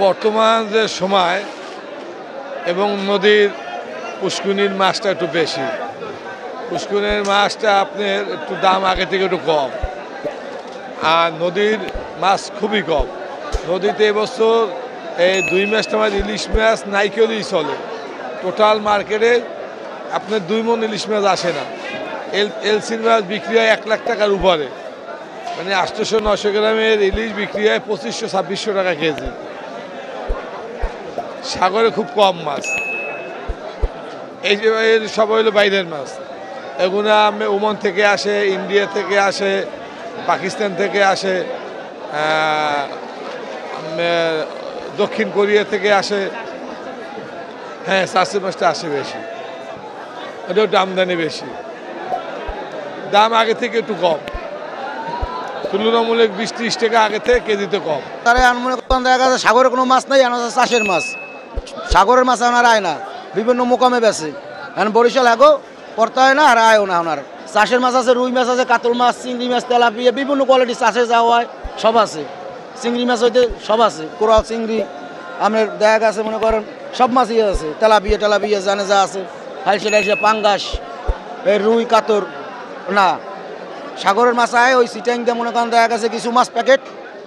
বর্তমান যে সময় এবং নদীর পুষ্কুনির মাছটা একটু বেশি। পুষ্কুনির মাছটা আপনার একটু দাম আগে থেকে একটু কম, আর নদীর মাছ খুবই কম। নদীতে এবছর এই 2 মাস সময় ইলিশ মাছ নাইকেলই চলে। টোটাল মার্কেটে আপনার 2 মণ ইলিশ মাছ আসে না। এলসির মাছ বিক্রি হয় 1 লাখ টাকার উপরে, মানে 800-900 গ্রামের ইলিশ বিক্রি হয় 2500-2600 টাকা কেজি। সাগরে খুব কম মাছ, এই যে এর সব হইলো বাইরের মাছ। এগুলো ওমান থেকে আসে, ইন্ডিয়া থেকে আসে, পাকিস্তান থেকে আসে, দক্ষিণ কোরিয়া থেকে আসে। হ্যাঁ, চাষের মাছটা আসে বেশি, এটাও আমদানি বেশি, দাম আগে থেকে একটু কম, তুলনামূলক 20-30 টাকা আগে থেকে কেজিতে কম। তারা মনে করেন দেখা যাচ্ছে সাগরে কোনো মাছ নাই, চাষের মাছ, সাগরের মাছ আনার আয় না, বিভিন্ন মোকামে বেছে। এখন বরিশাল আগো করতে হয় না, আর আয়ও না ওনার। চাষের মাছ আছে, রুই মাছ আছে, কাতল মাছ, চিংড়ি মাছ, তেলাপিয়া, বিভিন্ন কোয়ালিটি চাষে যাওয়া হয়, সব আছে। চিংড়ি মাছ হইতে সব আছে, কোরাল চিংড়ি আপনার দেখা গেছে মনে করেন সব মাছই আছে, তেলাপিয়া জানে যা আছে, হালসে পাঙ্গাস, এই রুই কাতর না। সাগরের মাছ আয় ওই সিটাইংটা মনে করেন দেখা গেছে কিছু মাছ প্যাকেট,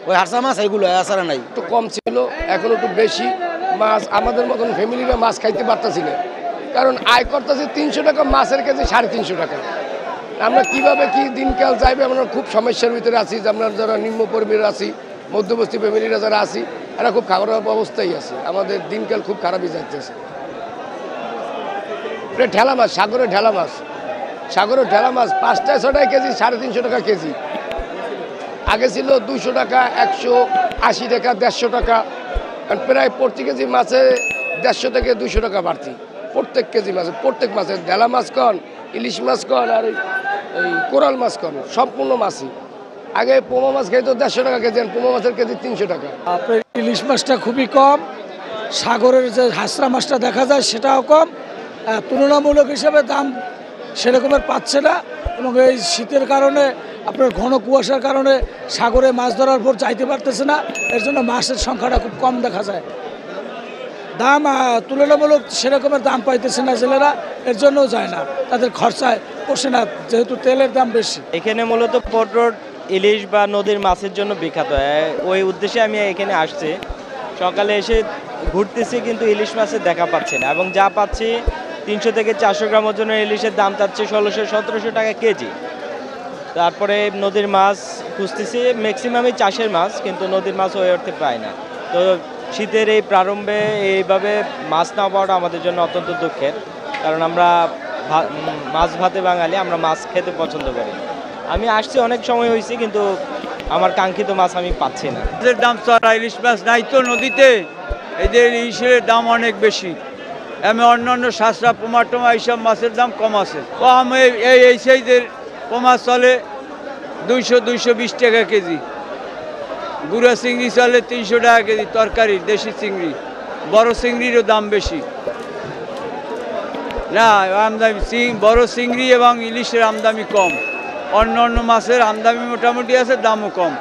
ওই হারসা মাছ এইগুলো আসারা নাই। একটু কম ছিল, এখন একটু বেশি মাছ। আমাদের মতন ফ্যামিলিরা মাছ খাইতে পারতেছি না, কারণ আয় করতেছে 300 টাকা মাছের কেজি, 350 টাকা। আমরা কিভাবে কি দিনকাল যাইবে, আমরা খুব সমস্যার ভিতরে আছি। যে আমরা যারা নিম্ন পরিবারের আছি, মধ্যবর্তী ফ্যামিলিরা যারা আছি, এরা খুব খারাপ অবস্থায় আছে। আমাদের দিনকাল খুব খারাপই যাইতেছে। ঠেলা মাছ, সাগরের ঠেলা মাছ, 5টা-6টায় কেজি, 350 টাকা কেজি। আগে ছিল 200 টাকা, 180 টাকা, 150 টাকা। প্রায় প্রতি কেজি মাছে 150 থেকে 200 টাকা বাড়তি প্রত্যেক কেজি মাছে। প্রত্যেক মাছের ঢেলা মাছ কন, ইলিশ মাছ কন, আর এই কোরাল মাছ কন, সম্পূর্ণ মাছই। আগে পোমা মাছ খাইতো 150 টাকা কেজি, আর পোমা মাছের কেজি 300 টাকা। আপনার ইলিশ মাছটা খুবই কম, সাগরের যে হাঁসরা মাছটা দেখা যায় সেটাও কম। তুলনামূলক হিসেবে দাম সেরকমের পাচ্ছে না, এবং এই শীতের কারণে আপনার ঘন কুয়াশার কারণে সাগরে মাছ ধরার পর যাইতে পারতেছে না, এর জন্য মাছের সংখ্যাটা খুব কম দেখা যায়। দাম তুলনামূলক সেরকমের দাম পাইতেছে না জেলেরা, এর জন্যও যায় না, তাদের খরচায় পোষে না, যেহেতু তেলের দাম বেশি। এখানে মূলত পটরোড ইলিশ বা নদীর মাছের জন্য বিখ্যাত। ওই উদ্দেশ্যে আমি এখানে আসছি। সকালে এসে ঘুরতেছি, কিন্তু ইলিশ মাছের দেখা পাচ্ছি না, এবং যা পাচ্ছি 300 থেকে 400 গ্রাম ওজনের ইলিশের দাম চাচ্ছে 1600-1700 টাকা কেজি। তারপরে নদীর মাছ খুঁজতেছি, ম্যাক্সিমামই চাষের মাছ, কিন্তু নদীর মাছ ওই অর্থে পাই না। তো শীতের এই প্রারম্ভে এইভাবে মাছ না পাওয়াটা আমাদের জন্য অত্যন্ত দুঃখের, কারণ আমরা মাছ ভাতে বাঙালি, আমরা মাছ খেতে পছন্দ করি। আমি আসছি অনেক সময় হয়েছে, কিন্তু আমার কাঙ্ক্ষিত মাছ আমি পাচ্ছি না। মাছের দাম চড়া, ইলিশ মাছ নাই তো নদীতে, এদের ইলিশের দাম অনেক বেশি। আমি অন্যান্য শাসরা পোমা টোমা এইসব মাছের দাম কম আছে। কম এই সাইজের পোমা চলে 200-220 টাকা কেজি, গুঁড়া চিংড়ি চলে 300 টাকা কেজি তরকারি, দেশি চিংড়ি। বড় চিংড়িরও দাম বেশি না, আমদানি বড় চিংড়ি এবং ইলিশের আমদানি কম। অন্য মাছের আমদানি মোটামুটি আছে, দামও কম।